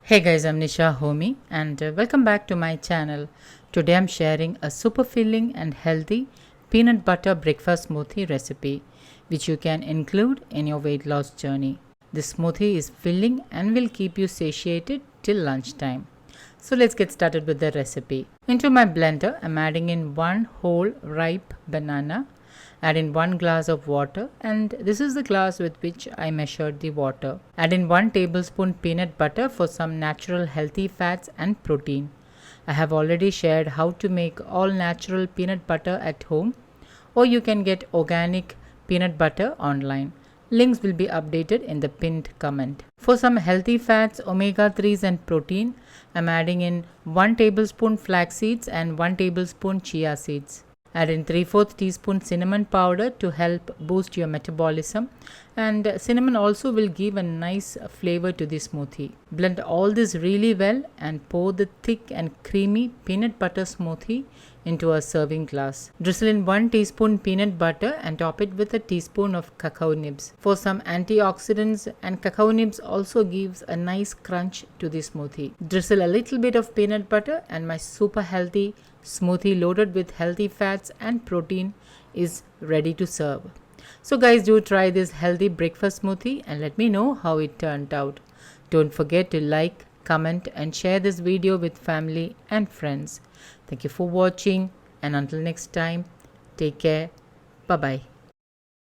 Hey guys, I'm Nisa Homey and welcome back to my channel. Today I'm sharing a super filling and healthy peanut butter breakfast smoothie recipe which you can include in your weight loss journey. This smoothie is filling and will keep you satiated till lunchtime. So let's get started with the recipe. Into my blender, I'm adding in one whole ripe banana. Add in 1 glass of water, and this is the glass with which I measured the water. Add in 1 tablespoon peanut butter for some natural healthy fats and protein. I have already shared how to make all natural peanut butter at home, or you can get organic peanut butter online. Links will be updated in the pinned comment. For some healthy fats, omega 3s and protein, I'm adding in 1 tablespoon flax seeds and 1 tablespoon chia seeds. Add in 3/4 teaspoon cinnamon powder to help boost your metabolism, and cinnamon also will give a nice flavor to the smoothie. Blend all this really well and pour the thick and creamy peanut butter smoothie into a serving glass. Drizzle in 1 teaspoon peanut butter and top it with a teaspoon of cacao nibs. For some antioxidants, and cacao nibs also gives a nice crunch to the smoothie. Drizzle a little bit of peanut butter and my super healthy smoothie loaded with healthy fats and protein is ready to serve. So guys, do try this healthy breakfast smoothie and let me know how it turned out. Don't forget to like, comment and share this video with family and friends. Thank you for watching, and until next time, take care. Bye bye.